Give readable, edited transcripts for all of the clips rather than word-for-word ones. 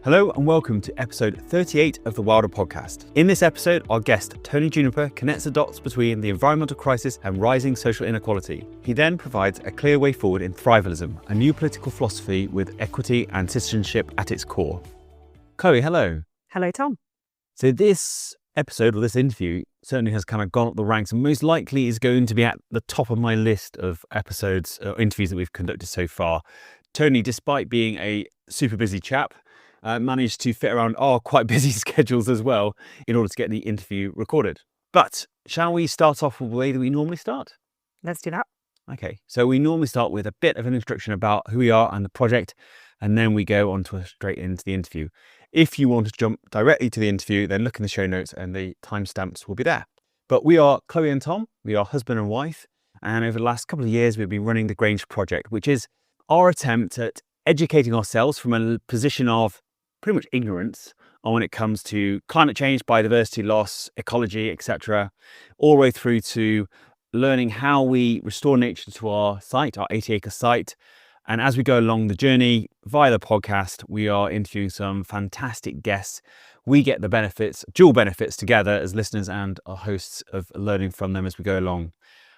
Hello and welcome to episode 38 of the Wilder podcast. In this episode, our guest, Tony Juniper, connects the dots between the environmental crisis and rising social inequality. He then provides a clear way forward in Thrivalism, a new political philosophy with equity and citizenship at its core. Chloe, hello. Hello, Tom. So this episode, or this interview, certainly has kind of gone up the ranks and most likely is going to be at the top of my list of episodes or interviews that we've conducted so far. Tony, despite being a super busy chap, managed to fit around our quite busy schedules as well in order to get the interview recorded. But shall we start off with the way that we normally start? Let's do that. Okay, so we normally start with a bit of an introduction about who we are and the project, and then we go on to straight into the interview. If you want to jump directly to the interview, then look in the show notes and the timestamps will be there. But we are Chloe and Tom, we are husband and wife, and over the last couple of years we've been running the Grange Project, which is our attempt at educating ourselves from a position of pretty much ignorance on when it comes to climate change, biodiversity loss, ecology, etc., all the way through to learning how we restore nature to our site, our 80-acre site. And as we go along the journey via the podcast, we are interviewing some fantastic guests. We get the benefits, dual benefits together as listeners and our hosts of learning from them as we go along.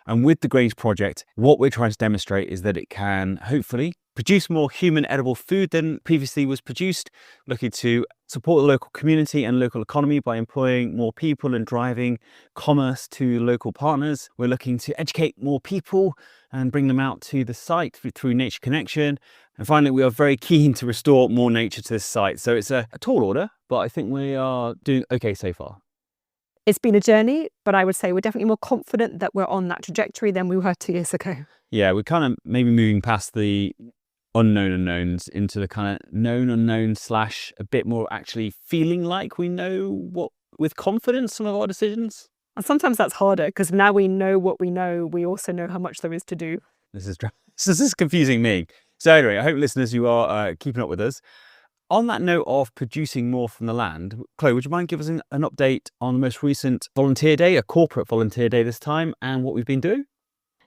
And with the Grange Project, what we're trying to demonstrate is that it can hopefully produce more human edible food than previously was produced, looking to support the local community and local economy by employing more people and driving commerce to local partners. We're looking to educate more people and bring them out to the site through Nature Connection. And finally, we are very keen to restore more nature to this site. So it's a tall order, but I think we are doing okay so far. It's been a journey, but I would say we're definitely more confident that we're on that trajectory than we were 2 years ago. Yeah, we're kind of maybe moving past the unknown unknowns into the kind of known unknown / a bit more actually feeling like we know what with confidence some of our decisions. And sometimes that's harder because now we know what we know, we also know how much there is to do. This is confusing me. So anyway, I hope listeners you are keeping up with us. On that note of producing more from the land, Chloe, would you mind giving us an update on the most recent volunteer day, a corporate volunteer day this time, and what we've been doing?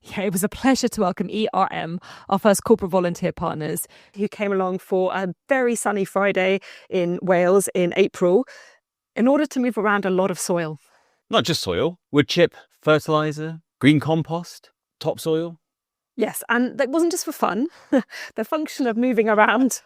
Yeah, it was a pleasure to welcome ERM, our first corporate volunteer partners, who came along for a very sunny Friday in Wales in April in order to move around a lot of soil. Not just soil, wood chip, fertiliser, green compost, topsoil. Yes, and that wasn't just for fun. The function of moving around...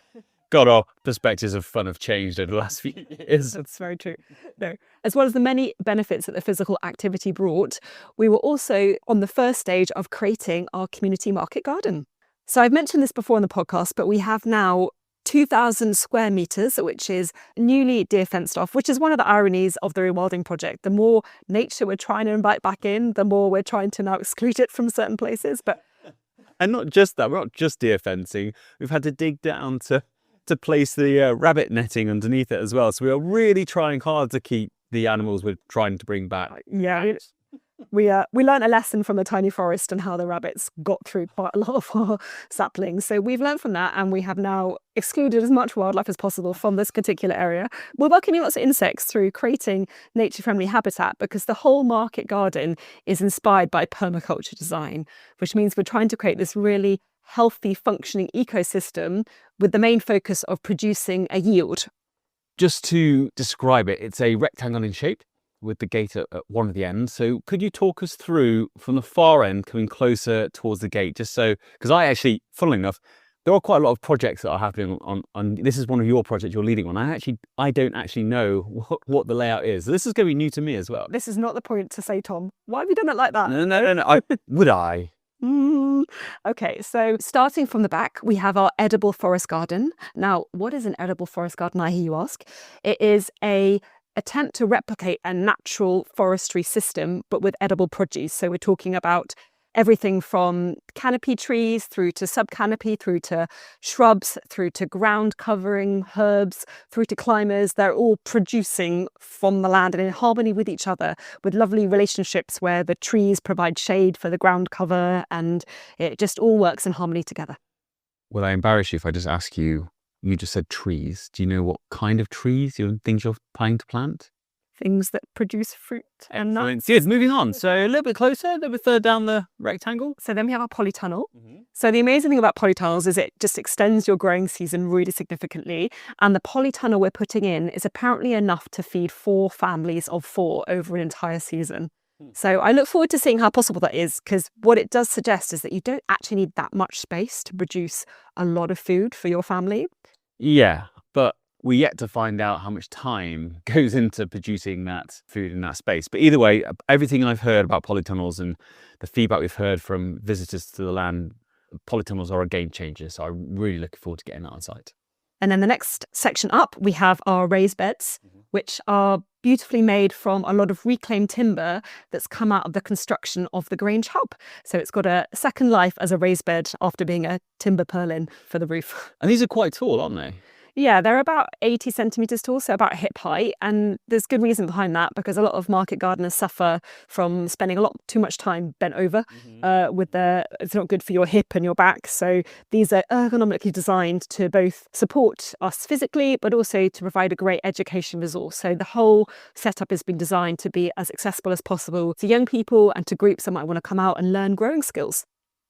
God, our perspectives of fun have changed over the last few years. That's very true. No. As well as the many benefits that the physical activity brought, we were also on the first stage of creating our community market garden. So I've mentioned this before on the podcast, but we have now 2,000 square metres, which is newly deer fenced off, which is one of the ironies of the rewilding project. The more nature we're trying to invite back in, the more we're trying to now exclude it from certain places. And not just that, we're not just deer fencing. We've had to dig down to place the rabbit netting underneath it as well. So we are really trying hard to keep the animals we're trying to bring back. Yeah, we learned a lesson from the tiny forest and how the rabbits got through quite a lot of our saplings. So we've learned from that and we have now excluded as much wildlife as possible from this particular area. We're welcoming lots of insects through creating nature-friendly habitat because the whole market garden is inspired by permaculture design, which means we're trying to create this really healthy, functioning ecosystem with the main focus of producing a yield. Just to describe it, it's a rectangle in shape with the gate at one of the ends. So could you talk us through from the far end coming closer towards the gate? Just so, because I actually, funnily enough, there are quite a lot of projects that are happening on this is one of your projects you're leading on. I don't actually know what the layout is. So this is going to be new to me as well. This is not the point to say, Tom, why have you done it like that? No. Would I? Okay, so starting from the back, we have our edible forest garden. Now, what is an edible forest garden, I hear you ask? It is an attempt to replicate a natural forestry system, but with edible produce. So we're talking about everything from canopy trees through to subcanopy, through to shrubs, through to ground covering herbs, through to climbers. They're all producing from the land and in harmony with each other, with lovely relationships where the trees provide shade for the ground cover and it just all works in harmony together. Will I embarrass you if I just ask you, you just said trees. Do you know what kind of trees, things you're planning to plant? things that produce fruit and nuts. Good. Moving on. So a little bit closer, a little bit further down the rectangle. So then we have our polytunnel. So the amazing thing about polytunnels is it just extends your growing season really significantly. And the polytunnel we're putting in is apparently enough to feed 4 families of 4 over an entire season. So I look forward to seeing how possible that is, because what it does suggest is that you don't actually need that much space to produce a lot of food for your family. Yeah, but we're yet to find out how much time goes into producing that food in that space. But either way, everything I've heard about polytunnels and the feedback we've heard from visitors to the land, polytunnels are a game changer. So I'm really looking forward to getting that on site. And then the next section up, we have our raised beds, which are beautifully made from a lot of reclaimed timber that's come out of the construction of the Grange hub. So it's got a second life as a raised bed after being a timber purlin for the roof. And these are quite tall, aren't they? Yeah, they're about 80 centimetres tall, so about hip height. And there's good reason behind that, because a lot of market gardeners suffer from spending a lot too much time bent over it's not good for your hip and your back. So these are ergonomically designed to both support us physically, but also to provide a great education resource. So the whole setup has been designed to be as accessible as possible to young people and to groups that might want to come out and learn growing skills.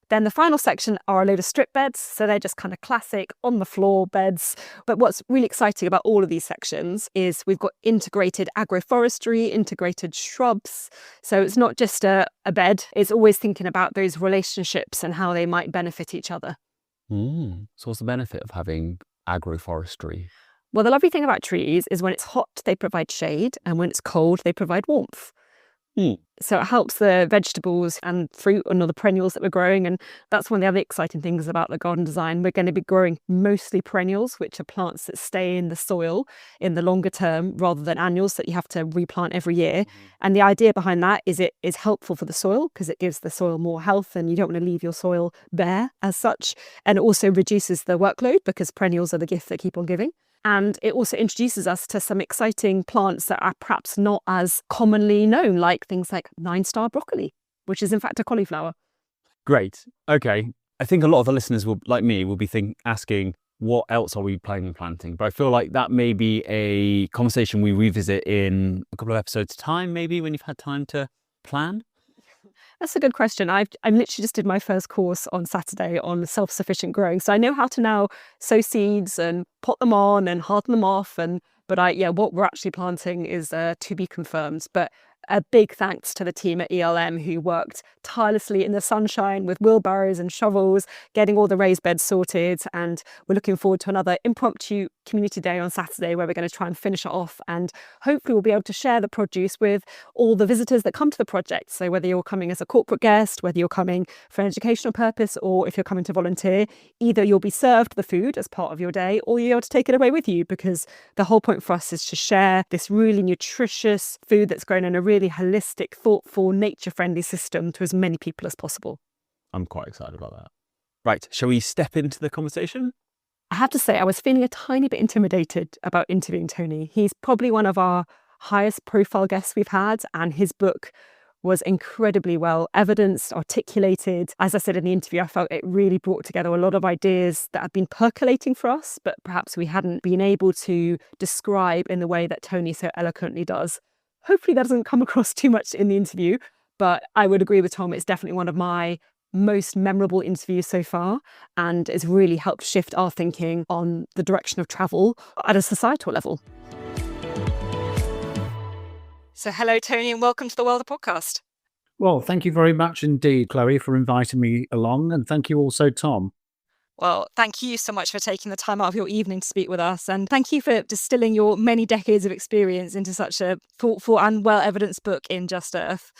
Then the final section are a load of strip beds. So they're just kind of classic on the floor beds. But what's really exciting about all of these sections is we've got integrated agroforestry, integrated shrubs. So it's not just a bed. It's always thinking about those relationships and how they might benefit each other. So what's the benefit of having agroforestry? Well, the lovely thing about trees is when it's hot, they provide shade. And when it's cold, they provide warmth. So it helps the vegetables and fruit and other perennials that we're growing. And that's one of the other exciting things about the garden design. We're going to be growing mostly perennials, which are plants that stay in the soil in the longer term rather than annuals that you have to replant every year. And the idea behind that is it is helpful for the soil because it gives the soil more health and you don't want to leave your soil bare as such. And it also reduces the workload because perennials are the gift that keep on giving. And it also introduces us to some exciting plants that are perhaps not as commonly known, like things like 9-star broccoli, which is in fact a cauliflower. Great. Okay. I think a lot of the listeners will, like me, will be asking, what else are we planning on planting? But I feel like that may be a conversation we revisit in a couple of episodes' time, maybe when you've had time to plan. That's a good question. I literally just did my first course on Saturday on self-sufficient growing. So I know how to now sow seeds and pot them on and harden them off. But what we're actually planting is to be confirmed. But a big thanks to the team at ELM who worked tirelessly in the sunshine with wheelbarrows and shovels, getting all the raised beds sorted. And we're looking forward to another impromptu community day on Saturday where we're going to try and finish it off. And hopefully we'll be able to share the produce with all the visitors that come to the project. So whether you're coming as a corporate guest, whether you're coming for an educational purpose, or if you're coming to volunteer, either you'll be served the food as part of your day or you're able to take it away with you, because the whole point for us is to share this really nutritious food that's grown in a really holistic, thoughtful, nature-friendly system to as many people as possible. I'm quite excited about that. Right, shall we step into the conversation? I have to say, I was feeling a tiny bit intimidated about interviewing Tony. He's probably one of our highest profile guests we've had, and his book was incredibly well evidenced, articulated. As I said in the interview, I felt it really brought together a lot of ideas that had been percolating for us, but perhaps we hadn't been able to describe in the way that Tony so eloquently does. Hopefully that doesn't come across too much in the interview, but I would agree with Tom. It's definitely one of my most memorable interviews so far, and it's really helped shift our thinking on the direction of travel at a societal level. So hello, Tony, and welcome to the World of Podcast. Well, thank you very much indeed, Chloe, for inviting me along, and thank you also, Tom. Well, thank you so much for taking the time out of your evening to speak with us. And thank you for distilling your many decades of experience into such a thoughtful and well-evidenced book in Just Earth.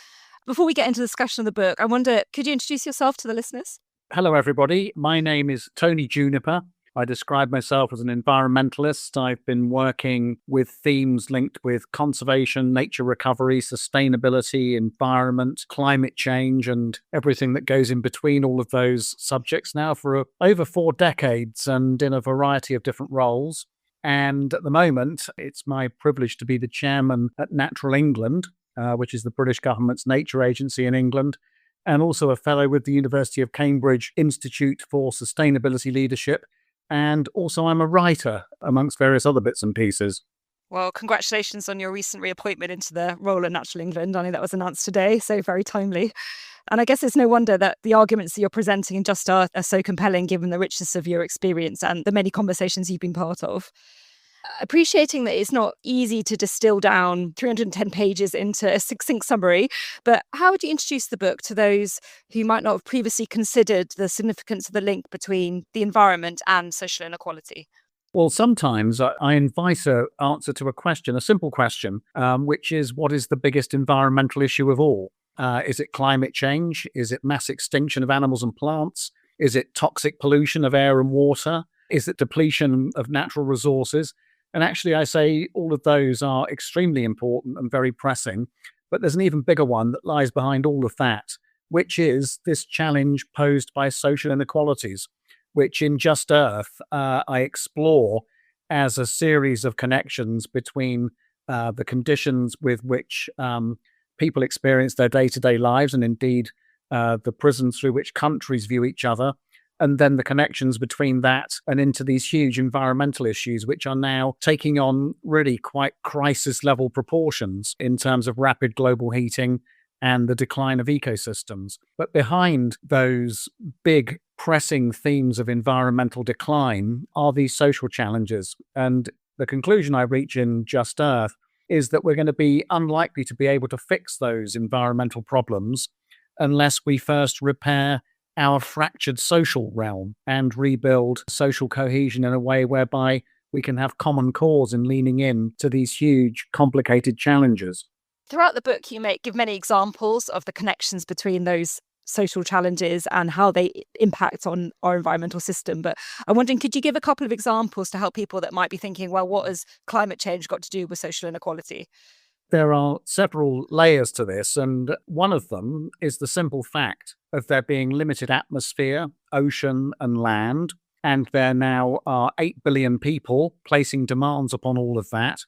Before we get into the discussion of the book, I wonder, could you introduce yourself to the listeners? Hello, everybody. My name is Tony Juniper. I describe myself as an environmentalist. I've been working with themes linked with conservation, nature recovery, sustainability, environment, climate change, and everything that goes in between all of those subjects now for over 4 decades and in a variety of different roles. And at the moment, it's my privilege to be the chairman at Natural England, which is the British government's nature agency in England, and also a fellow with the University of Cambridge Institute for Sustainability Leadership. And also I'm a writer, amongst various other bits and pieces. Well, congratulations on your recent reappointment into the role at Natural England. I know that was announced today, so very timely. And I guess it's no wonder that the arguments that you're presenting in Just Earth are so compelling, given the richness of your experience and the many conversations you've been part of. Appreciating that it's not easy to distill down 310 pages into a succinct summary, but how would you introduce the book to those who might not have previously considered the significance of the link between the environment and social inequality? Well, sometimes I invite an answer to a question, a simple question, which is, what is the biggest environmental issue of all? Is it climate change? Is it mass extinction of animals and plants? Is it toxic pollution of air and water? Is it depletion of natural resources? And actually, I say all of those are extremely important and very pressing. But there's an even bigger one that lies behind all of that, which is this challenge posed by social inequalities, which in Just Earth, I explore as a series of connections between the conditions with which people experience their day-to-day lives, and indeed the prisons through which countries view each other, and then the connections between that and into these huge environmental issues, which are now taking on really quite crisis-level proportions in terms of rapid global heating and the decline of ecosystems. But behind those big pressing themes of environmental decline are these social challenges. And the conclusion I reach in Just Earth is that we're going to be unlikely to be able to fix those environmental problems unless we first repair our fractured social realm and rebuild social cohesion in a way whereby we can have common cause in leaning in to these huge, complicated challenges. Throughout the book, you give many examples of the connections between those social challenges and how they impact on our environmental system. But I'm wondering, could you give a couple of examples to help people that might be thinking, well, what has climate change got to do with social inequality? There are several layers to this, and one of them is the simple fact of there being limited atmosphere, ocean, and land. And there now are 8 billion people placing demands upon all of that.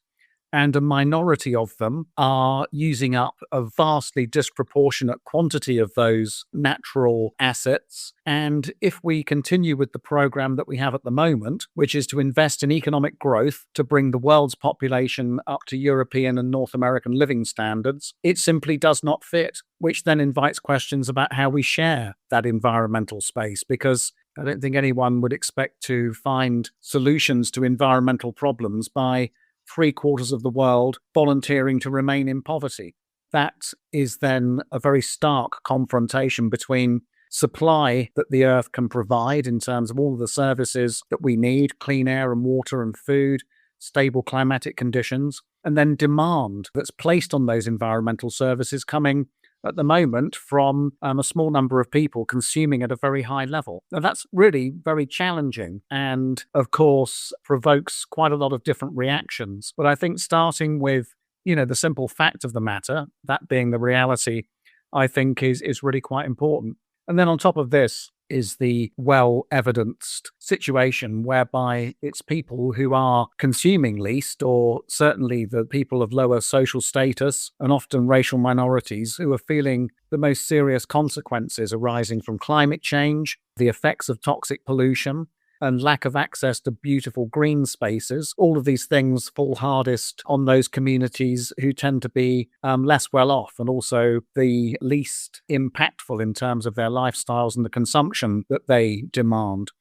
And a minority of them are using up a vastly disproportionate quantity of those natural assets. And if we continue with the program that we have at the moment, which is to invest in economic growth to bring the world's population up to European and North American living standards, it simply does not fit, which then invites questions about how we share that environmental space, because I don't think anyone would expect to find solutions to environmental problems by 3/4 of the world volunteering to remain in poverty. That is then a very stark confrontation between supply that the earth can provide in terms of all of the services that we need, clean air and water and food, stable climatic conditions, and then demand that's placed on those environmental services coming at the moment from a small number of people consuming at a very high level. Now, that's really very challenging and, of course, provokes quite a lot of different reactions. But I think starting with, the simple fact of the matter, that being the reality, I think is really quite important. And then on top of this is the well-evidenced situation whereby it's people who are consuming least, or certainly the people of lower social status and often racial minorities, who are feeling the most serious consequences arising from climate change, the effects of toxic pollution, and lack of access to beautiful green spaces. All of these things fall hardest on those communities who tend to be less well off, and also the least impactful in terms of their lifestyles and the consumption that they demand.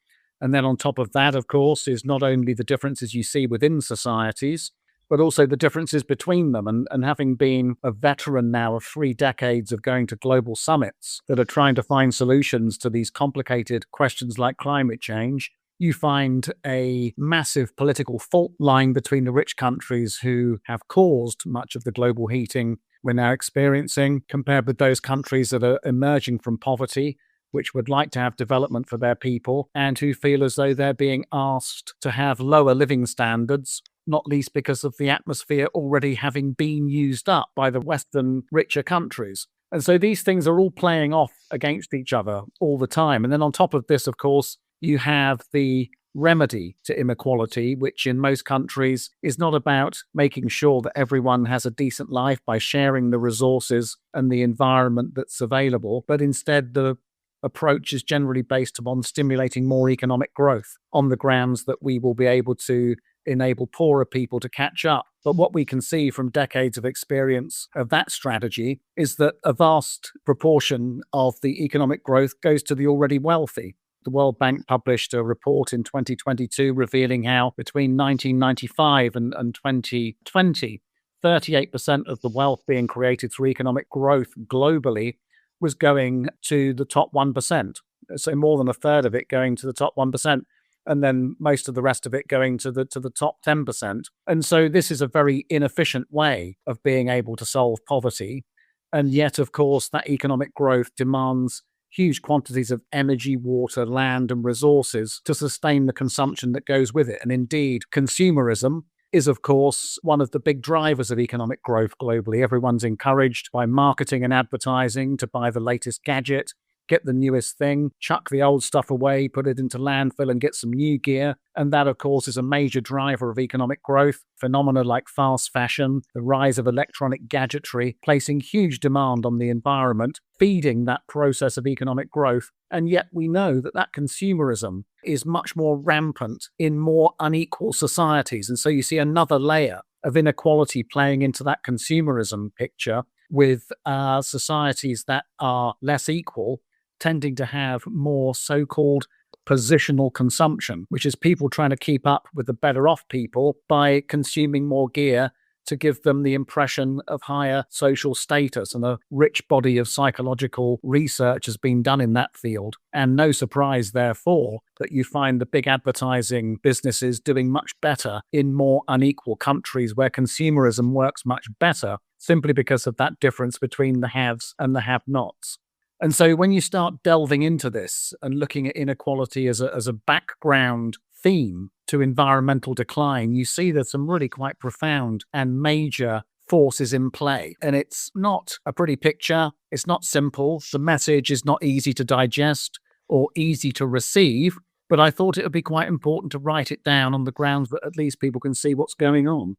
And then on top of that, of course, is not only the differences you see within societies, but also the differences between them. And having been a veteran now of 3 decades of going to global summits that are trying to find solutions to these complicated questions like climate change, you find a massive political fault line between the rich countries who have caused much of the global heating we're now experiencing, compared with those countries that are emerging from poverty, which would like to have development for their people, and who feel as though they're being asked to have lower living standards, not least because of the atmosphere already having been used up by the Western richer countries. And so these things are all playing off against each other all the time. And then on top of this, of course, you have the remedy to inequality, which in most countries is not about making sure that everyone has a decent life by sharing the resources and the environment that's available, but instead the approach is generally based upon stimulating more economic growth on the grounds that we will be able to enable poorer people to catch up. But what we can see from decades of experience of that strategy is that a vast proportion of the economic growth goes to the already wealthy. The World Bank published a report in 2022 revealing how between 1995 and 2020, 38% of the wealth being created through economic growth globally was going to the top 1%. So more than a third of it going to the top 1%. And then most of the rest of it going to the top 10%. And so this is a very inefficient way of being able to solve poverty. And yet, of course, that economic growth demands huge quantities of energy, water, land, and resources to sustain the consumption that goes with it. And indeed, consumerism is, of course, one of the big drivers of economic growth globally. Everyone's encouraged by marketing and advertising to buy the latest gadget, get the newest thing, chuck the old stuff away, put it into landfill and get some new gear. And that, of course, is a major driver of economic growth. Phenomena like fast fashion, the rise of electronic gadgetry, placing huge demand on the environment, feeding that process of economic growth. And yet we know that consumerism is much more rampant in more unequal societies. And so you see another layer of inequality playing into that consumerism picture with societies that are less equal tending to have more so-called positional consumption, which is people trying to keep up with the better off people by consuming more gear to give them the impression of higher social status. And a rich body of psychological research has been done in that field. And no surprise, therefore, that you find the big advertising businesses doing much better in more unequal countries where consumerism works much better, simply because of that difference between the haves and the have-nots. And so when you start delving into this and looking at inequality as a background theme to environmental decline, you see there's some really quite profound and major forces in play. And it's not a pretty picture. It's not simple. The message is not easy to digest or easy to receive. But I thought it would be quite important to write it down on the grounds that at least people can see what's going on.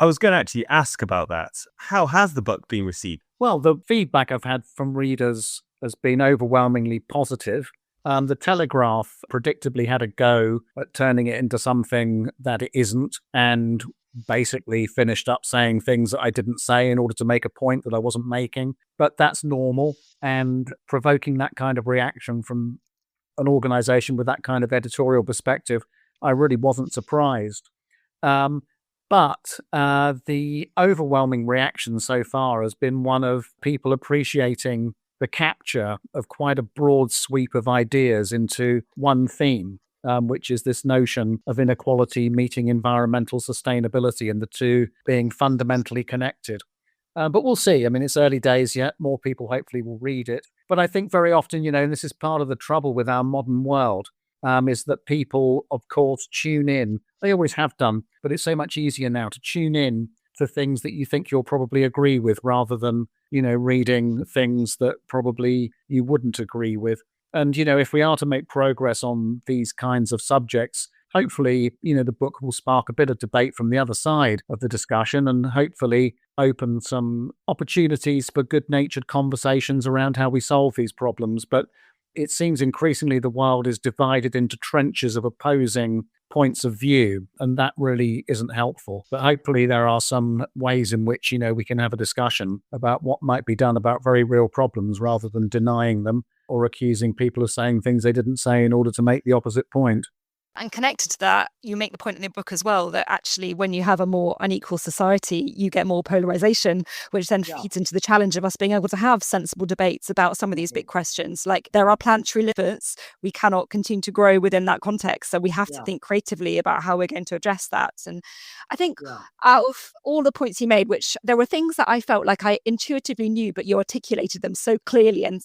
I was going to actually ask about that. How has the book been received? Well, the feedback I've had from readers has been overwhelmingly positive. The Telegraph predictably had a go at turning it into something that it isn't, and basically finished up saying things that I didn't say in order to make a point that I wasn't making. But that's normal, and provoking that kind of reaction from an organization with that kind of editorial perspective, I really wasn't surprised. But the overwhelming reaction so far has been one of people appreciating the capture of quite a broad sweep of ideas into one theme, which is this notion of inequality meeting environmental sustainability, and the two being fundamentally connected. But we'll see. I mean, it's early days yet. More people hopefully will read it. But I think very often, and this is part of the trouble with our modern world, is that people, of course, tune in. They always have done, but it's so much easier now to tune in to things that you think you'll probably agree with, rather than, reading things that probably you wouldn't agree with. And, if we are to make progress on these kinds of subjects, hopefully, the book will spark a bit of debate from the other side of the discussion, and hopefully open some opportunities for good-natured conversations around how we solve these problems. But it seems increasingly the world is divided into trenches of opposing points of view, and that really isn't helpful. But hopefully there are some ways in which, we can have a discussion about what might be done about very real problems, rather than denying them or accusing people of saying things they didn't say in order to make the opposite point. And connected to that, you make the point in the book as well that actually when you have a more unequal society, you get more polarization, which then feeds into the challenge of us being able to have sensible debates about some of these big questions. Like, there are planetary limits. We cannot continue to grow within that context. So we have to think creatively about how we're going to address that. And I think out of all the points you made, which there were things that I felt like I intuitively knew, but you articulated them so clearly and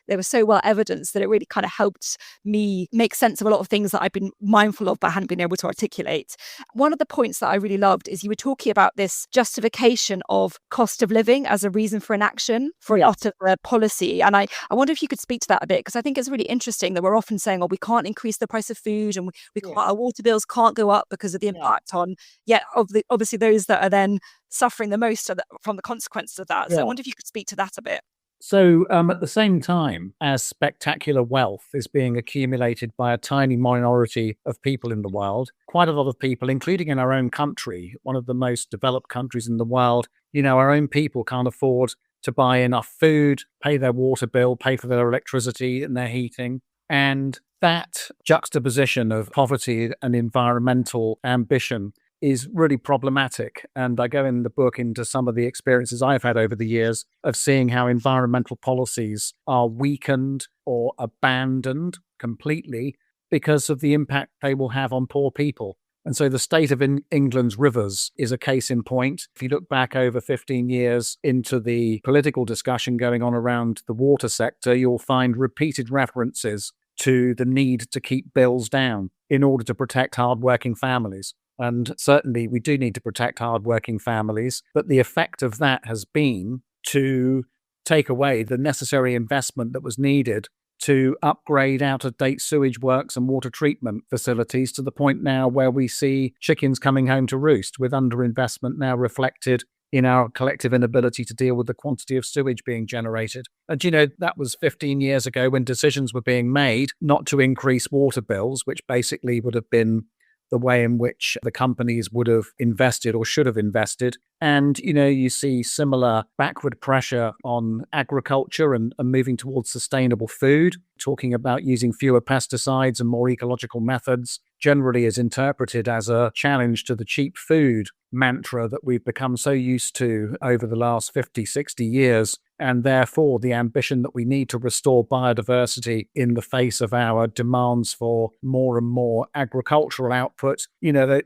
they were so well evidenced that it really kind of helped me make sense of a lot of things that I've been mindful of but hadn't been able to articulate. One of the points that I really loved is you were talking about this justification of cost of living as a reason for inaction for a lot of policy. And I wonder if you could speak to that a bit, because I think it's really interesting that we're often saying, we can't increase the price of food, and we can't, our water bills can't go up because of the impact on, obviously those that are then suffering the most from the consequences of that. So I wonder if you could speak to that a bit. So at the same time as spectacular wealth is being accumulated by a tiny minority of people in the world, quite a lot of people, including in our own country, one of the most developed countries in the world, our own people can't afford to buy enough food, pay their water bill, pay for their electricity and their heating. And that juxtaposition of poverty and environmental ambition is really problematic. And I go in the book into some of the experiences I've had over the years of seeing how environmental policies are weakened or abandoned completely because of the impact they will have on poor people. And so the state of England's rivers is a case in point. If you look back over 15 years into the political discussion going on around the water sector, you'll find repeated references to the need to keep bills down in order to protect hardworking families. And certainly we do need to protect hardworking families, but the effect of that has been to take away the necessary investment that was needed to upgrade out-of-date sewage works and water treatment facilities to the point now where we see chickens coming home to roost, with underinvestment now reflected in our collective inability to deal with the quantity of sewage being generated. And, that was 15 years ago when decisions were being made not to increase water bills, which basically would have been the way in which the companies would have invested or should have invested. And, you see similar backward pressure on agriculture and moving towards sustainable food, talking about using fewer pesticides and more ecological methods, generally is interpreted as a challenge to the cheap food mantra that we've become so used to over the last 50, 60 years. And therefore, the ambition that we need to restore biodiversity in the face of our demands for more and more agricultural output,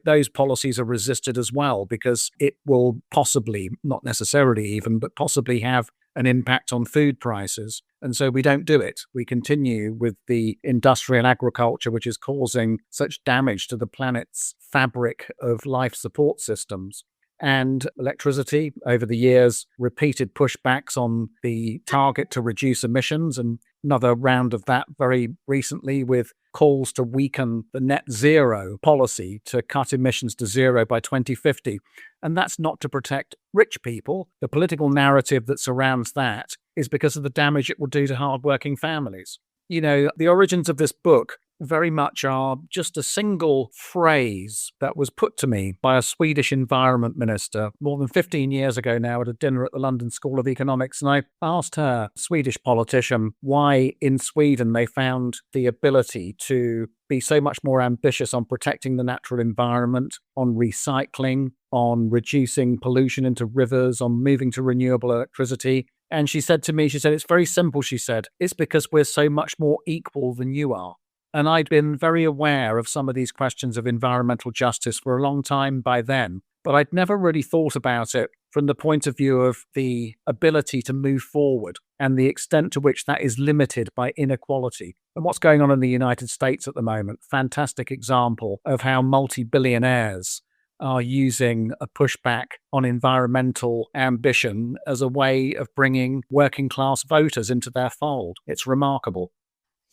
those policies are resisted as well, because it will possibly, not necessarily even, but possibly have an impact on food prices. And so we don't do it. We continue with the industrial agriculture, which is causing such damage to the planet's fabric of life support systems. And electricity, over the years, repeated pushbacks on the target to reduce emissions, and another round of that very recently with calls to weaken the net zero policy to cut emissions to zero by 2050. And that's not to protect rich people. The political narrative that surrounds that is because of the damage it will do to hardworking families. The origins of this book very much are just a single phrase that was put to me by a Swedish environment minister more than 15 years ago now at a dinner at the London School of Economics. And I asked her, Swedish politician, why in Sweden they found the ability to be so much more ambitious on protecting the natural environment, on recycling, on reducing pollution into rivers, on moving to renewable electricity. And she said to me, it's very simple, she said, it's because we're so much more equal than you are. And I'd been very aware of some of these questions of environmental justice for a long time by then, but I'd never really thought about it from the point of view of the ability to move forward and the extent to which that is limited by inequality. And what's going on in the United States at the moment, fantastic example of how multi-billionaires are using a pushback on environmental ambition as a way of bringing working class voters into their fold. It's remarkable.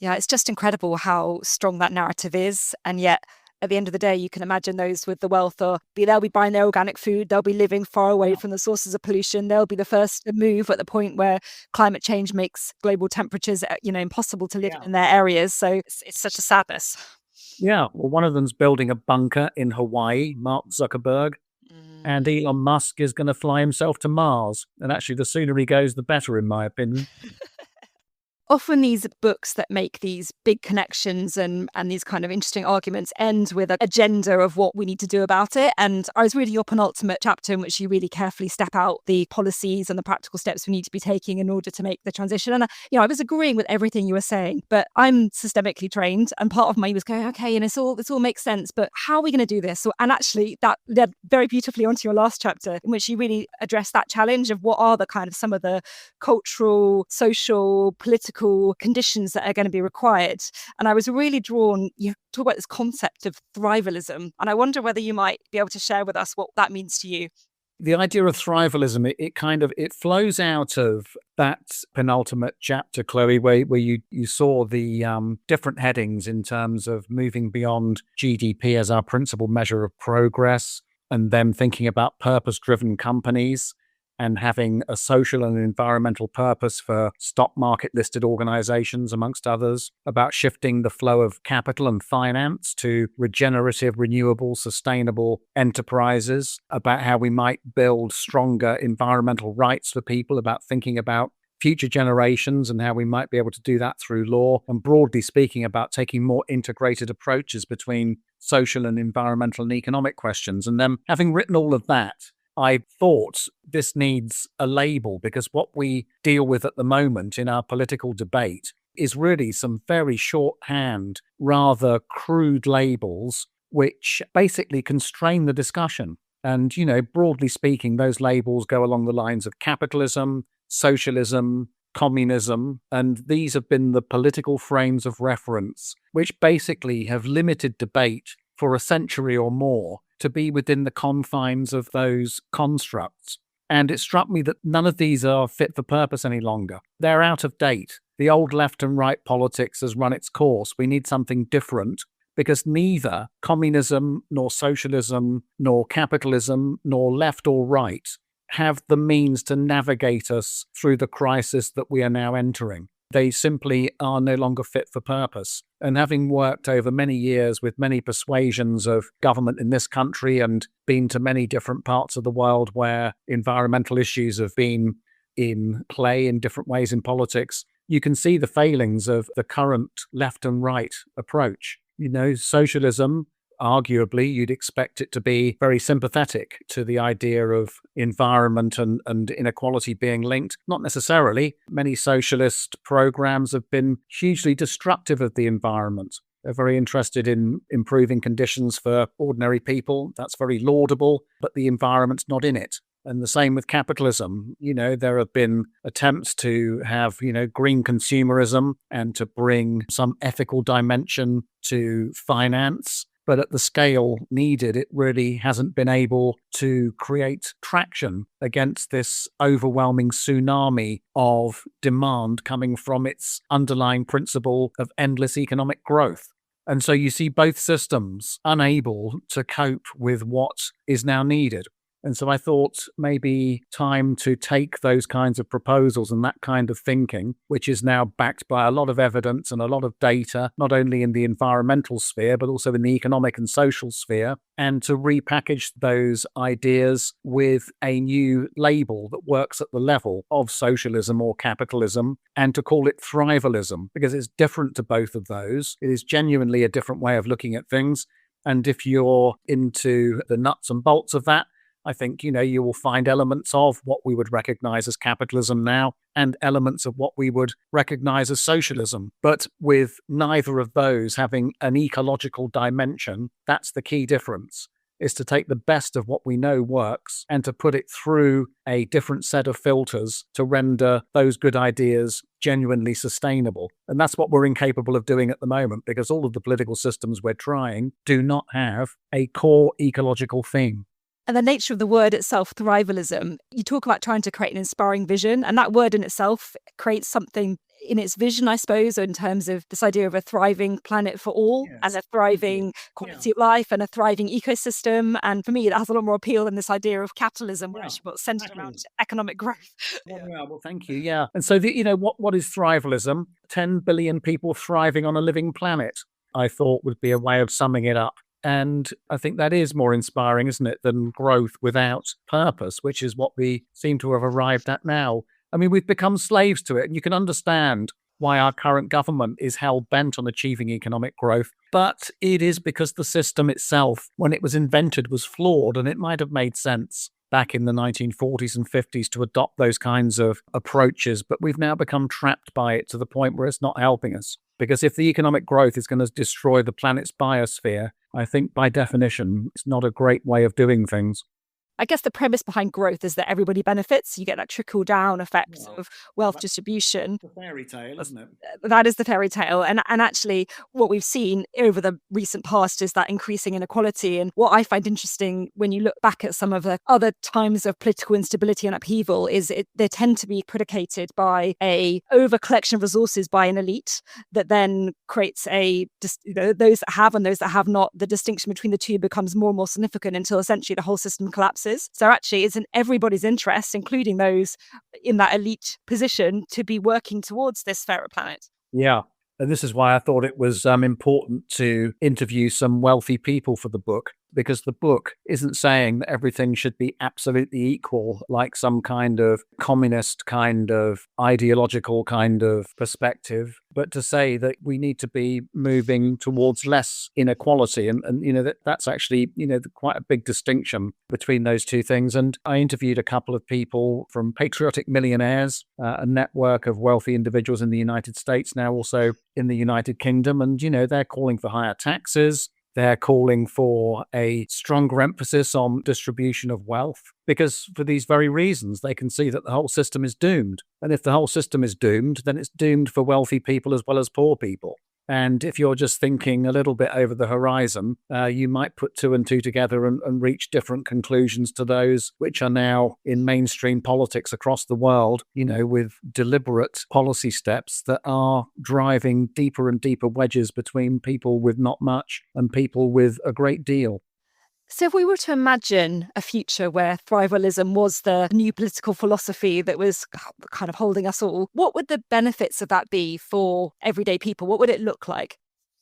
Yeah, it's just incredible how strong that narrative is. And yet, at the end of the day, you can imagine those with the wealth they'll be buying their organic food, they'll be living far away from the sources of pollution, they'll be the first to move at the point where climate change makes global temperatures, impossible to live in their areas. So it's such a sadness. Yeah, well, one of them's building a bunker in Hawaii, Mark Zuckerberg, and Elon Musk is going to fly himself to Mars. And actually, the sooner he goes, the better, in my opinion. Often these books that make these big connections and these kind of interesting arguments end with an agenda of what we need to do about it. And I was reading your penultimate chapter in which you really carefully step out the policies and the practical steps we need to be taking in order to make the transition. And I was agreeing with everything you were saying, but I'm systemically trained, and part of me was going, okay, and this all makes sense, but how are we going to do this? So, and actually that led very beautifully onto your last chapter, in which you really addressed that challenge of what are the kind of some of the cultural, social, political conditions that are going to be required. And I was really drawn, you talk about this concept of Thrivalism, and I wonder whether you might be able to share with us what that means to you. The idea of Thrivalism, it flows out of that penultimate chapter, Chloe, where you saw the different headings in terms of moving beyond GDP as our principal measure of progress, and then thinking about purpose-driven companies, and having a social and environmental purpose for stock market listed organizations, amongst others, about shifting the flow of capital and finance to regenerative, renewable, sustainable enterprises, about how we might build stronger environmental rights for people, about thinking about future generations and how we might be able to do that through law, and broadly speaking about taking more integrated approaches between social and environmental and economic questions. And then having written all of that, I thought this needs a label, because what we deal with at the moment in our political debate is really some very shorthand, rather crude labels which basically constrain the discussion. And, broadly speaking, those labels go along the lines of capitalism, socialism, communism, and these have been the political frames of reference which basically have limited debate for a century or more to be within the confines of those constructs. And it struck me that none of these are fit for purpose any longer. They're out of date. The old left and right politics has run its course. We need something different, because neither communism, nor socialism, nor capitalism, nor left or right have the means to navigate us through the crisis that we are now entering. They simply are no longer fit for purpose. And having worked over many years with many persuasions of government in this country and been to many different parts of the world where environmental issues have been in play in different ways in politics, you can see the failings of the current left and right approach. Socialism, arguably, you'd expect it to be very sympathetic to the idea of environment and inequality being linked. Not necessarily. Many socialist programs have been hugely destructive of the environment. They're very interested in improving conditions for ordinary people. That's very laudable, but the environment's not in it. And the same with capitalism. There have been attempts to have, green consumerism and to bring some ethical dimension to finance. But at the scale needed, it really hasn't been able to create traction against this overwhelming tsunami of demand coming from its underlying principle of endless economic growth. And so you see both systems unable to cope with what is now needed. And so I thought maybe time to take those kinds of proposals and that kind of thinking, which is now backed by a lot of evidence and a lot of data, not only in the environmental sphere, but also in the economic and social sphere, and to repackage those ideas with a new label that works at the level of socialism or capitalism, and to call it Thrivalism, because it's different to both of those. It is genuinely a different way of looking at things. And if you're into the nuts and bolts of that, I think, you will find elements of what we would recognize as capitalism now and elements of what we would recognize as socialism. But with neither of those having an ecological dimension, that's the key difference, is to take the best of what we know works and to put it through a different set of filters to render those good ideas genuinely sustainable. And that's what we're incapable of doing at the moment, because all of the political systems we're trying do not have a core ecological theme. And the nature of the word itself, Thrivalism, you talk about trying to create an inspiring vision, and that word in itself creates something in its vision, I suppose, in terms of this idea of a thriving planet for all, yes, and a thriving quality of life and a thriving ecosystem. And for me, that has a lot more appeal than this idea of capitalism, which is centered around economic growth. Well, thank you. Yeah. And so, what is Thrivalism? 10 billion people thriving on a living planet, I thought would be a way of summing it up. And I think that is more inspiring, isn't it, than growth without purpose, which is what we seem to have arrived at now. I mean, we've become slaves to it, and you can understand why our current government is hell-bent on achieving economic growth. But it is because the system itself, when it was invented, was flawed, and it might have made sense back in the 1940s and 50s to adopt those kinds of approaches. But we've now become trapped by it to the point where it's not helping us. Because if the economic growth is going to destroy the planet's biosphere, I think by definition, it's not a great way of doing things. I guess the premise behind growth is that everybody benefits. You get that trickle-down effect of wealth distribution. The fairy tale, isn't it? That is the fairy tale. And actually, what we've seen over the recent past is that increasing inequality. And what I find interesting when you look back at some of the other times of political instability and upheaval is they tend to be predicated by a over-collection of resources by an elite that then creates those that have and those that have not. The distinction between the two becomes more and more significant until essentially the whole system collapses. matters. So actually, it's in everybody's interest, including those in that elite position, to be working towards this fairer planet. Yeah. And this is why I thought it was important to interview some wealthy people for the book, because the book isn't saying that everything should be absolutely equal, like some kind of communist kind of ideological kind of perspective, but to say that we need to be moving towards less inequality. And that's actually, quite a big distinction between those two things. And I interviewed a couple of people from Patriotic Millionaires, a network of wealthy individuals in the United States, now also in the United Kingdom. And, they're calling for higher taxes. They're calling for a stronger emphasis on distribution of wealth, because for these very reasons, they can see that the whole system is doomed. And if the whole system is doomed, then it's doomed for wealthy people as well as poor people. And if you're just thinking a little bit over the horizon, you might put two and two together and reach different conclusions to those which are now in mainstream politics across the world, with deliberate policy steps that are driving deeper and deeper wedges between people with not much and people with a great deal. So if we were to imagine a future where Thrivalism was the new political philosophy that was kind of holding us all, what would the benefits of that be for everyday people? What would it look like?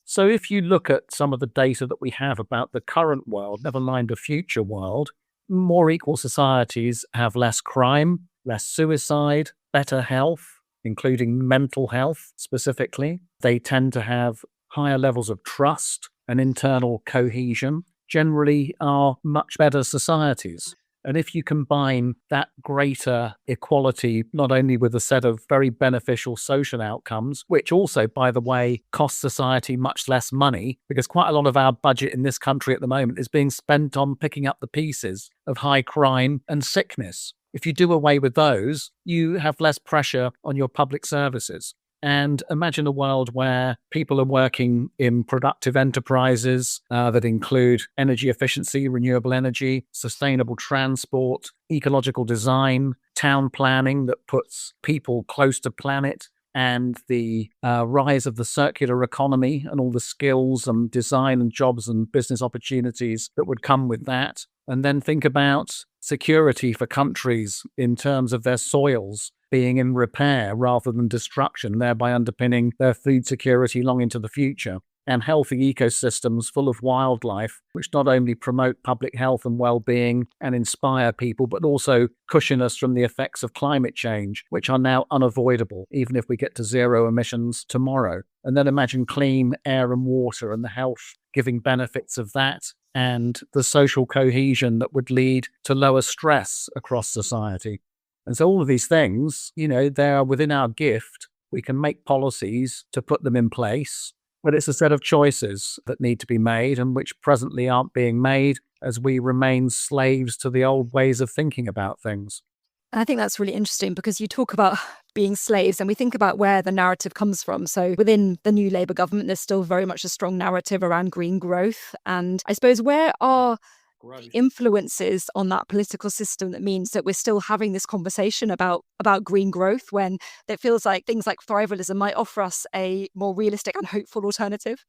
So if you look at some of the data that we have about the current world, never mind a future world, more equal societies have less crime, less suicide, better health, including mental health specifically. They tend to have higher levels of trust and internal cohesion. Generally are much better societies. And if you combine that greater equality, not only with a set of very beneficial social outcomes, which also, by the way, cost society much less money, because quite a lot of our budget in this country at the moment is being spent on picking up the pieces of high crime and sickness. If you do away with those, you have less pressure on your public services. And imagine a world where people are working in productive enterprises that include energy efficiency, renewable energy, sustainable transport, ecological design, town planning that puts people close to planet, and the rise of the circular economy and all the skills and design and jobs and business opportunities that would come with that. And then think about security for countries in terms of their soils being in repair rather than destruction, thereby underpinning their food security long into the future. And healthy ecosystems full of wildlife, which not only promote public health and well-being and inspire people, but also cushion us from the effects of climate change, which are now unavoidable, even if we get to zero emissions tomorrow. And then imagine clean air and water and the health-giving benefits of that, and the social cohesion that would lead to lower stress across society. And so all of these things, they are within our gift. We can make policies to put them in place, but it's a set of choices that need to be made and which presently aren't being made as we remain slaves to the old ways of thinking about things. I think that's really interesting because you talk about being slaves and we think about where the narrative comes from. So within the new Labour government, there's still very much a strong narrative around green growth. And I suppose where are influences on that political system that means that we're still having this conversation about green growth when it feels like things like Thrivalism might offer us a more realistic and hopeful alternative?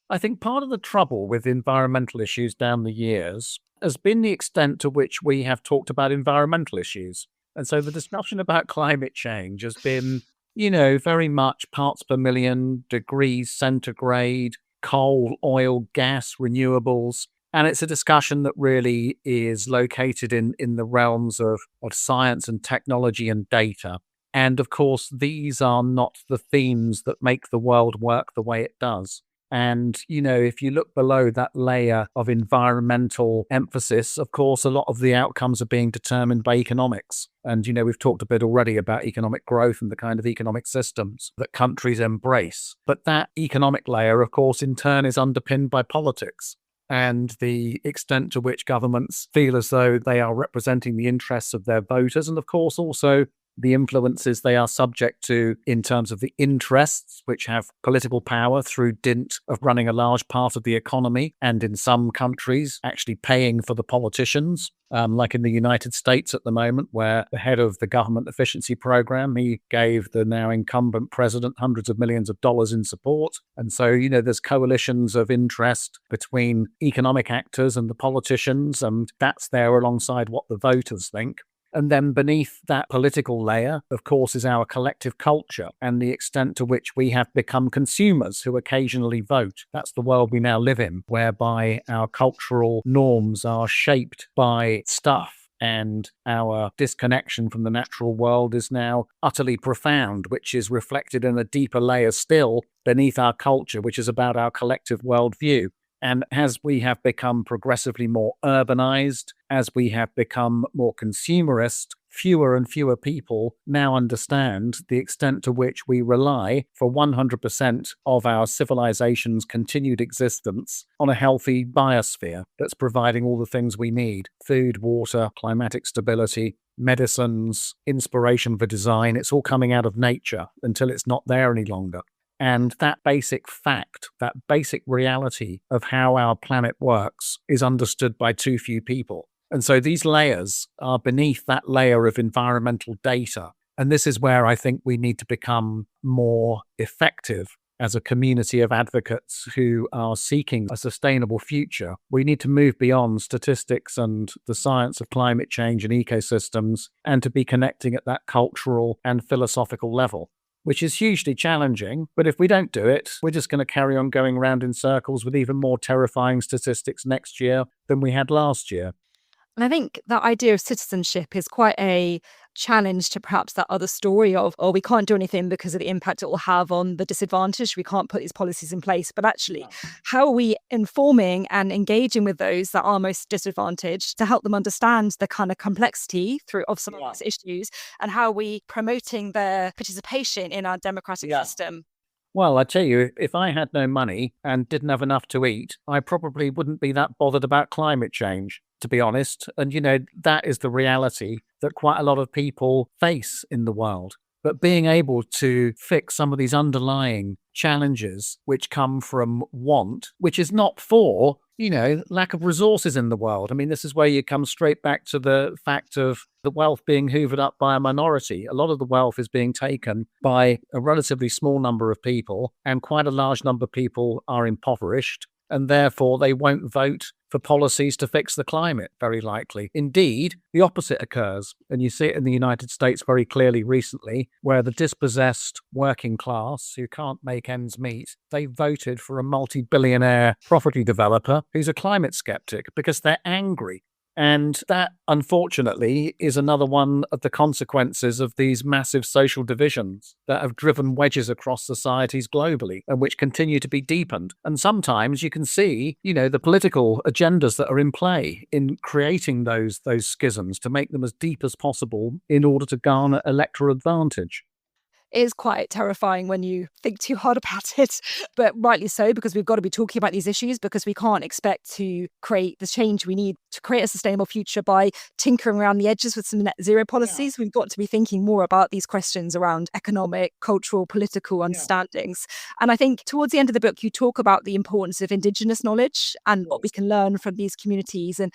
I think part of the trouble with environmental issues down the years has been the extent to which we have talked about environmental issues. And so the discussion about climate change has been, very much parts per million, degrees centigrade, coal, oil, gas, renewables. And it's a discussion that really is located in the realms of science and technology and data. And of course, these are not the themes that make the world work the way it does. And, if you look below that layer of environmental emphasis, of course, a lot of the outcomes are being determined by economics. And, we've talked a bit already about economic growth and the kind of economic systems that countries embrace. But that economic layer, of course, in turn is underpinned by politics and the extent to which governments feel as though they are representing the interests of their voters. And of course, also the influences they are subject to in terms of the interests which have political power through dint of running a large part of the economy, and in some countries actually paying for the politicians, like in the United States at the moment, where the head of the government efficiency program, he gave the now incumbent president hundreds of millions of dollars in support. And so, there's coalitions of interest between economic actors and the politicians, and that's there alongside what the voters think. And then beneath that political layer, of course, is our collective culture and the extent to which we have become consumers who occasionally vote. That's the world we now live in, whereby our cultural norms are shaped by stuff, and our disconnection from the natural world is now utterly profound, which is reflected in a deeper layer still beneath our culture, which is about our collective worldview. And as we have become progressively more urbanized, as we have become more consumerist, fewer and fewer people now understand the extent to which we rely for 100% of our civilization's continued existence on a healthy biosphere that's providing all the things we need: food, water, climatic stability, medicines, inspiration for design. It's all coming out of nature until it's not there any longer. And that basic fact, that basic reality of how our planet works is understood by too few people. And so these layers are beneath that layer of environmental data. And this is where I think we need to become more effective as a community of advocates who are seeking a sustainable future. We need to move beyond statistics and the science of climate change and ecosystems, and to be connecting at that cultural and philosophical level, which is hugely challenging. But if we don't do it, we're just going to carry on going round in circles with even more terrifying statistics next year than we had last year. And I think that idea of citizenship is quite a challenge to perhaps that other story of, oh, we can't do anything because of the impact it will have on the disadvantaged. We can't put these policies in place. But actually, how are we informing and engaging with those that are most disadvantaged to help them understand the kind of complexity of some of these issues, and how are we promoting their participation in our democratic system? Well, I tell you, if I had no money and didn't have enough to eat, I probably wouldn't be that bothered about climate change, to be honest. And, that is the reality that quite a lot of people face in the world. But being able to fix some of these underlying challenges which come from want, which is not for, lack of resources in the world. I mean, this is where you come straight back to the fact of the wealth being hoovered up by a minority. A lot of the wealth is being taken by a relatively small number of people, and quite a large number of people are impoverished, and therefore they won't vote for policies to fix the climate, very likely. Indeed, the opposite occurs. And you see it in the United States very clearly recently, where the dispossessed working class who can't make ends meet, they voted for a multi-billionaire property developer who's a climate skeptic because they're angry. And that, unfortunately, is another one of the consequences of these massive social divisions that have driven wedges across societies globally and which continue to be deepened. And sometimes you can see, the political agendas that are in play in creating those schisms to make them as deep as possible in order to garner electoral advantage. It is quite terrifying when you think too hard about it, but rightly so, because we've got to be talking about these issues, because we can't expect to create the change we need to create a sustainable future by tinkering around the edges with some net zero policies. We've got to be thinking more about these questions around economic, cultural, political understandings. And I think towards the end of the book, you talk about the importance of Indigenous knowledge and what we can learn from these communities, and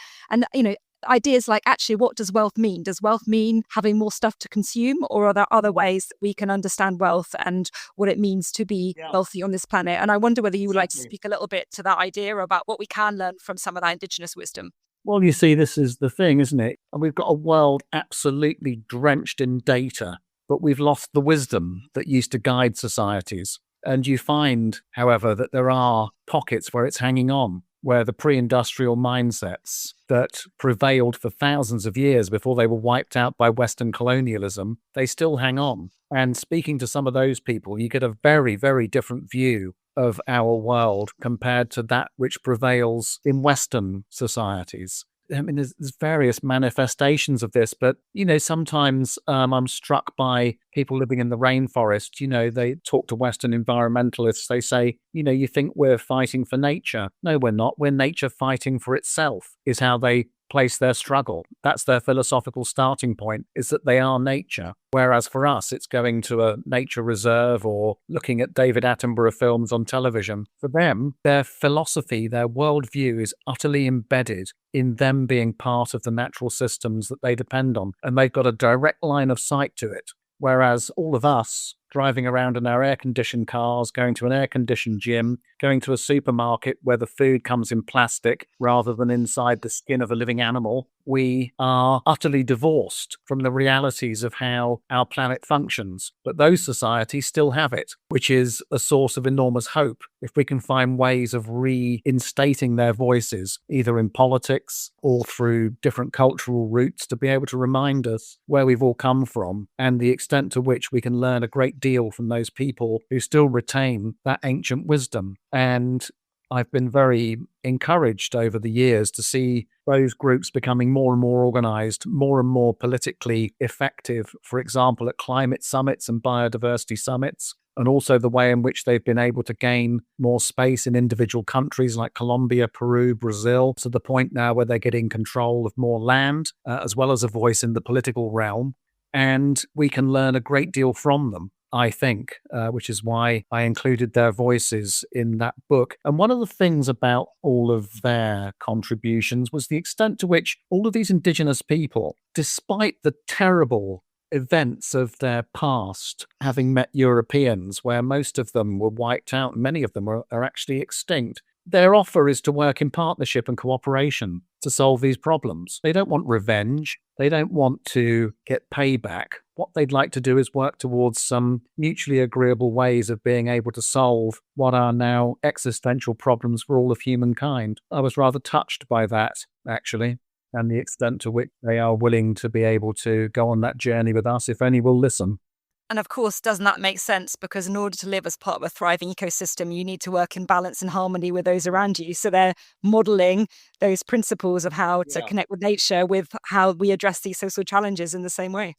ideas like, actually, what does wealth mean? Does wealth mean having more stuff to consume, or are there other ways that we can understand wealth and what it means to be wealthy on this planet? And I wonder whether you would like to speak a little bit to that idea about what we can learn from some of that Indigenous wisdom. Well, you see, this is the thing, isn't it? And we've got a world absolutely drenched in data, but we've lost the wisdom that used to guide societies. And you find, however, that there are pockets where it's hanging on, where the pre-industrial mindsets that prevailed for thousands of years before they were wiped out by Western colonialism, they still hang on. And speaking to some of those people, you get a very, very different view of our world compared to that which prevails in Western societies. I mean, there's various manifestations of this, but, sometimes I'm struck by people living in the rainforest. They talk to Western environmentalists. They say, you think we're fighting for nature. No, we're not. We're nature fighting for itself, is how they place their struggle. That's their philosophical starting point, is that they are nature. Whereas for us, it's going to a nature reserve or looking at David Attenborough films on television. For them, their philosophy, their worldview is utterly embedded in them being part of the natural systems that they depend on. And they've got a direct line of sight to it. Whereas all of us driving around in our air-conditioned cars, going to an air-conditioned gym, going to a supermarket where the food comes in plastic rather than inside the skin of a living animal, we are utterly divorced from the realities of how our planet functions. But those societies still have it, which is a source of enormous hope. If we can find ways of reinstating their voices, either in politics or through different cultural routes, to be able to remind us where we've all come from and the extent to which we can learn a great deal from those people who still retain that ancient wisdom. And I've been very encouraged over the years to see those groups becoming more and more organized, more and more politically effective, for example, at climate summits and biodiversity summits, and also the way in which they've been able to gain more space in individual countries like Colombia, Peru, Brazil, to the point now where they're getting control of more land, as well as a voice in the political realm. And we can learn a great deal from them, I think, which is why I included their voices in that book. And one of the things about all of their contributions was the extent to which all of these indigenous people, despite the terrible events of their past, having met Europeans, where most of them were wiped out, and many of them are actually extinct, their offer is to work in partnership and cooperation to solve these problems. They don't want revenge. They don't want to get payback. What they'd like to do is work towards some mutually agreeable ways of being able to solve what are now existential problems for all of humankind. I was rather touched by that, actually, and the extent to which they are willing to be able to go on that journey with us, if only we'll listen. And of course, doesn't that make sense? Because in order to live as part of a thriving ecosystem, you need to work in balance and harmony with those around you. So they're modeling those principles of how to connect with nature with how we address these social challenges in the same way.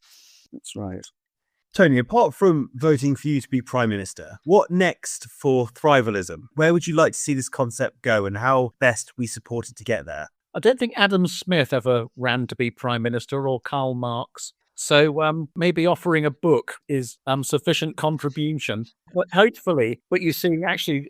That's right. Tony, apart from voting for you to be Prime Minister, what next for Thrivalism? Where would you like to see this concept go and how best we support it to get there? I don't think Adam Smith ever ran to be Prime Minister, or Karl Marx. So maybe offering a book is sufficient contribution. But hopefully, but you see, actually,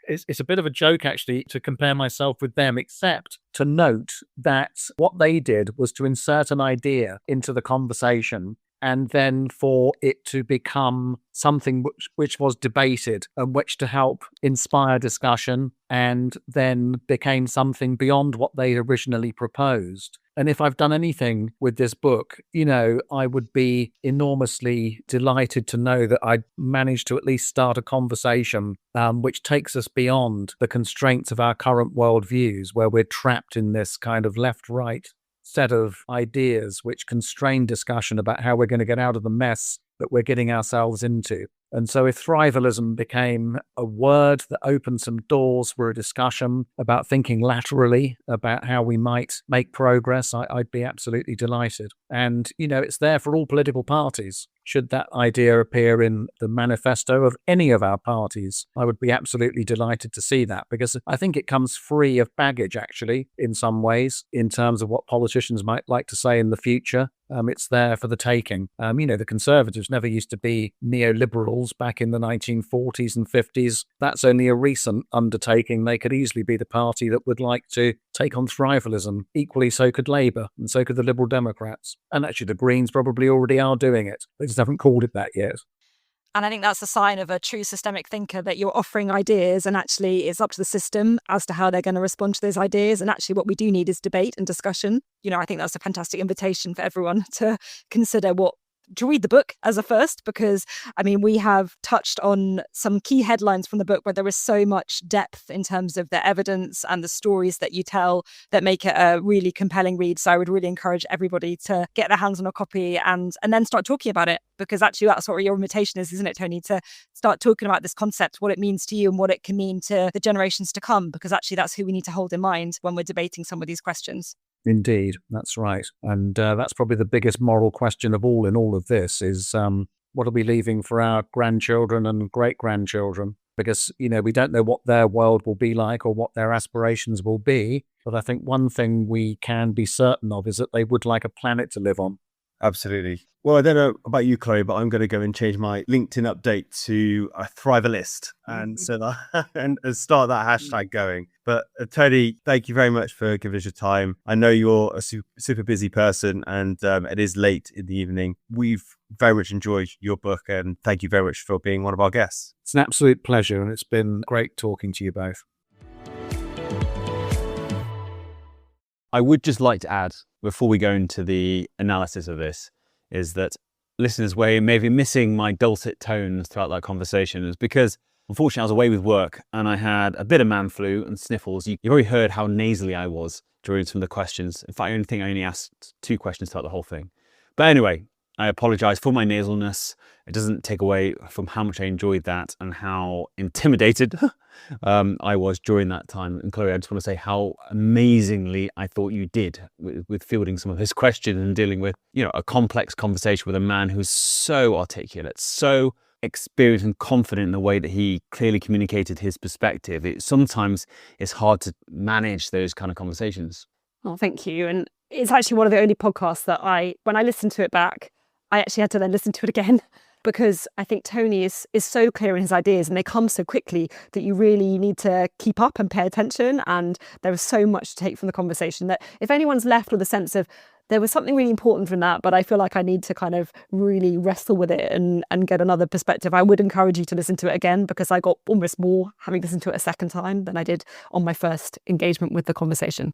it's a bit of a joke, actually, to compare myself with them, except to note that what they did was to insert an idea into the conversation and then for it to become something which was debated and which to help inspire discussion, and then became something beyond what they originally proposed. And if I've done anything with this book, I would be enormously delighted to know that I managed to at least start a conversation which takes us beyond the constraints of our current worldviews, where we're trapped in this kind of left-right set of ideas which constrain discussion about how we're going to get out of the mess that we're getting ourselves into. And so if Thrivalism became a word that opened some doors for a discussion about thinking laterally about how we might make progress, I'd be absolutely delighted. And, it's there for all political parties. Should that idea appear in the manifesto of any of our parties, I would be absolutely delighted to see that, because I think it comes free of baggage, actually, in some ways, in terms of what politicians might like to say in the future. It's there for the taking. The Conservatives never used to be neoliberals back in the 1940s and 50s. That's only a recent undertaking. They could easily be the party that would like to take on Thrivalism. Equally, so could Labour, and so could the Liberal Democrats. And actually, the Greens probably already are doing it. They just haven't called it that yet. And I think that's a sign of a true systemic thinker, that you're offering ideas and actually it's up to the system as to how they're going to respond to those ideas. And actually what we do need is debate and discussion. I think that's a fantastic invitation for everyone to consider to read the book as a first, because we have touched on some key headlines from the book where there is so much depth in terms of the evidence and the stories that you tell that make it a really compelling read. So I would really encourage everybody to get their hands on a copy and then start talking about it, because actually that's what your invitation is, isn't it, Tony? To start talking about this concept, what it means to you and what it can mean to the generations to come, because actually that's who we need to hold in mind when we're debating some of these questions. Indeed, that's right. And that's probably the biggest moral question of all in all of this is what are we leaving for our grandchildren and great-grandchildren? because, we don't know what their world will be like or what their aspirations will be. But I think one thing we can be certain of is that they would like a planet to live on. Absolutely. Well, I don't know about you, Chloe, but I'm going to go and change my LinkedIn update to a Thrivalist and so that and start that hashtag going. But Tony, thank you very much for giving us your time. I know you're a super busy person, and it is late in the evening. We've very much enjoyed your book, and thank you very much for being one of our guests. It's an absolute pleasure, and it's been great talking to you both. I would just like to add, before we go into the analysis of this, is that listeners may be missing my dulcet tones throughout that conversation is because, unfortunately, I was away with work and I had a bit of man flu and sniffles. You've already heard how nasally I was during some of the questions. In fact, I only asked 2 questions throughout the whole thing. But anyway, I apologize for my nasalness. It doesn't take away from how much I enjoyed that and how intimidated I was during that time. And Chloe, I just want to say how amazingly I thought you did with fielding some of his questions and dealing with, a complex conversation with a man who's so articulate, so experienced and confident in the way that he clearly communicated his perspective. Sometimes it's hard to manage those kind of conversations. Oh, thank you. And it's actually one of the only podcasts that when I listened to it back, I actually had to then listen to it again, because I think Tony is so clear in his ideas and they come so quickly that you really need to keep up and pay attention. And there is so much to take from the conversation that if anyone's left with a sense of there was something really important from that, but I feel like I need to kind of really wrestle with it and get another perspective, I would encourage you to listen to it again, because I got almost more having listened to it a second time than I did on my first engagement with the conversation.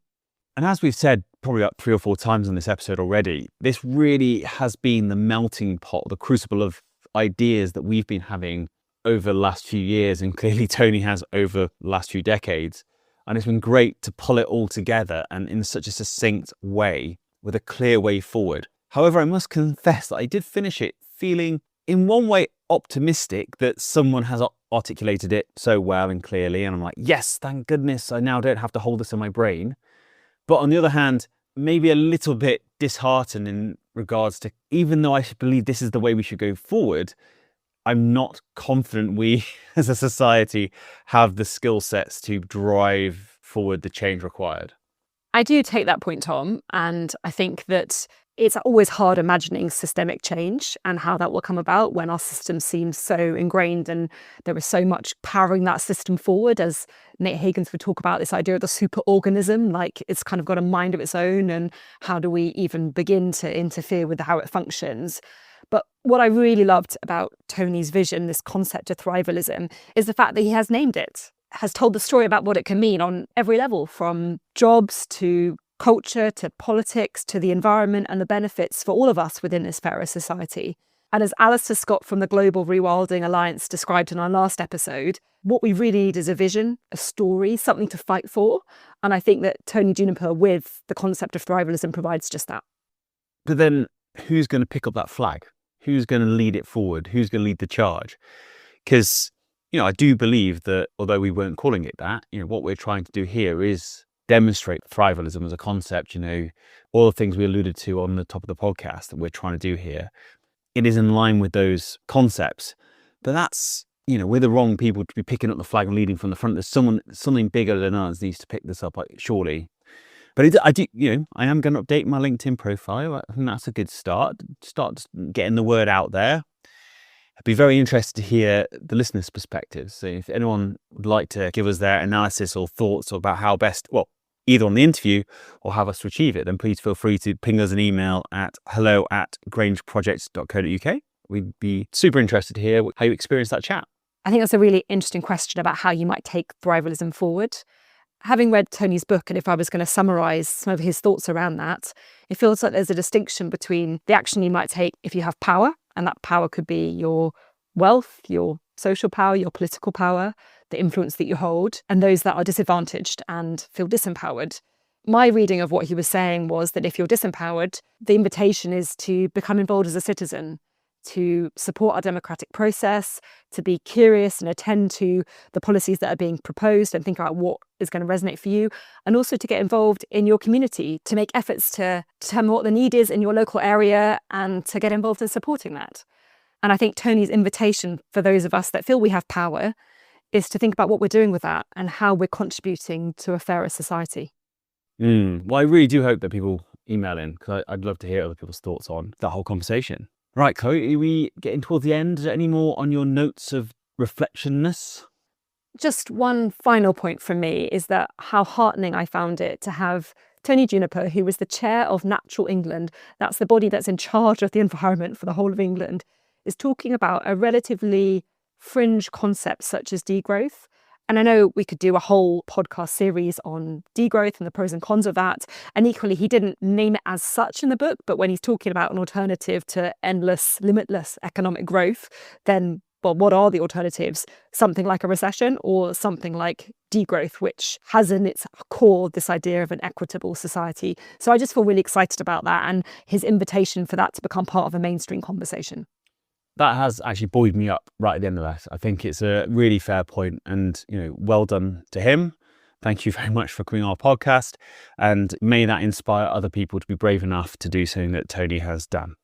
And as we've said probably about 3 or 4 times on this episode already, this really has been the melting pot, the crucible of ideas that we've been having over the last few years, and clearly Tony has over the last few decades. And it's been great to pull it all together and in such a succinct way with a clear way forward. However, I must confess that I did finish it feeling in one way optimistic that someone has articulated it so well and clearly. And I'm like, yes, thank goodness I now don't have to hold this in my brain. But on the other hand, maybe a little bit disheartened in regards to, even though I believe this is the way we should go forward, I'm not confident we as a society have the skill sets to drive forward the change required. I do take that point, Tom, and I think that it's always hard imagining systemic change and how that will come about when our system seems so ingrained and there is so much powering that system forward. As Nate Hagens would talk about, this idea of the superorganism, like it's kind of got a mind of its own, and how do we even begin to interfere with how it functions? But what I really loved about Tony's vision, this concept of Thrivalism, is the fact that he has named it, has told the story about what it can mean on every level, from jobs to culture to politics to the environment, and the benefits for all of us within this fairer society. And as Alistair Scott from the Global Rewilding Alliance described in our last episode, what we really need is a vision, a story, something to fight for. And I think that Tony Juniper with the concept of Thrivalism provides just that. But then who's going to pick up that flag? Who's going to lead it forward? Who's going to lead the charge? Because, I do believe that although we weren't calling it that, what we're trying to do here is demonstrate Thrivalism as a concept, all the things we alluded to on the top of the podcast that we're trying to do here. It is in line with those concepts. But that's, we're the wrong people to be picking up the flag and leading from the front. There's something bigger than us needs to pick this up, surely. But I am going to update my LinkedIn profile. I think that's a good start. Start getting the word out there. I'd be very interested to hear the listeners' perspectives. So if anyone would like to give us their analysis or thoughts about how best, either on the interview or how us to achieve it, then please feel free to ping us an email at hello@grangeproject.co.uk. We'd be super interested to hear how you experienced that chat. I think that's a really interesting question about how you might take Thrivalism forward. Having read Tony's book, and if I was going to summarise some of his thoughts around that, it feels like there's a distinction between the action you might take if you have power, and that power could be your wealth, your social power, your political power, the influence that you hold, and those that are disadvantaged and feel disempowered. My reading of what he was saying was that if you're disempowered, the invitation is to become involved as a citizen, to support our democratic process, to be curious and attend to the policies that are being proposed and think about what is going to resonate for you, and also to get involved in your community, to make efforts to determine what the need is in your local area and to get involved in supporting that. And I think Tony's invitation for those of us that feel we have power is to think about what we're doing with that and how we're contributing to a fairer society. Well, I really do hope that people email in, because I'd love to hear other people's thoughts on that whole conversation. Right, Chloe, are we getting towards the end? Is there any more on your notes of reflectionness? Just one final point from me is that how heartening I found it to have Tony Juniper, who was the chair of Natural England, that's the body that's in charge of the environment for the whole of England, is talking about a relatively fringe concept such as degrowth. And I know we could do a whole podcast series on degrowth and the pros and cons of that. And equally, he didn't name it as such in the book, but when he's talking about an alternative to endless, limitless economic growth, then, well, what are the alternatives? Something like a recession or something like degrowth, which has in its core this idea of an equitable society. So I just feel really excited about that and his invitation for that to become part of a mainstream conversation. That has actually buoyed me up right at the end of that. I think it's a really fair point, and well done to him. Thank you very much for coming on our podcast, and may that inspire other people to be brave enough to do something that Tony has done.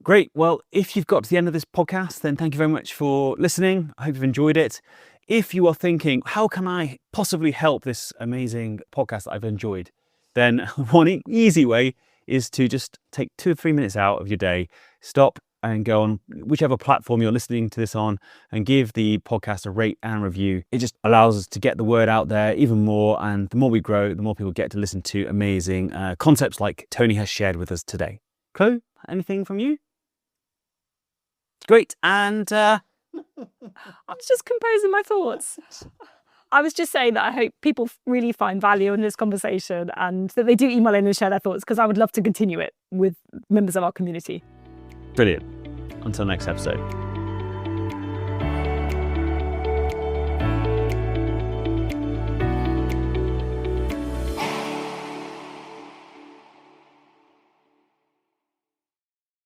Great. Well, if you've got to the end of this podcast, then thank you very much for listening. I hope you've enjoyed it. If you are thinking, how can I possibly help this amazing podcast that I've enjoyed? Then one easy way is to just take 2 or 3 minutes out of your day, stop and go on whichever platform you're listening to this on and give the podcast a rate and review. It just allows us to get the word out there even more. And the more we grow, the more people get to listen to amazing concepts like Tony has shared with us today. Chloe, anything from you? Great. And I was just composing my thoughts. I was just saying that I hope people really find value in this conversation and that they do email in and share their thoughts, because I would love to continue it with members of our community. brilliant. Until next episode.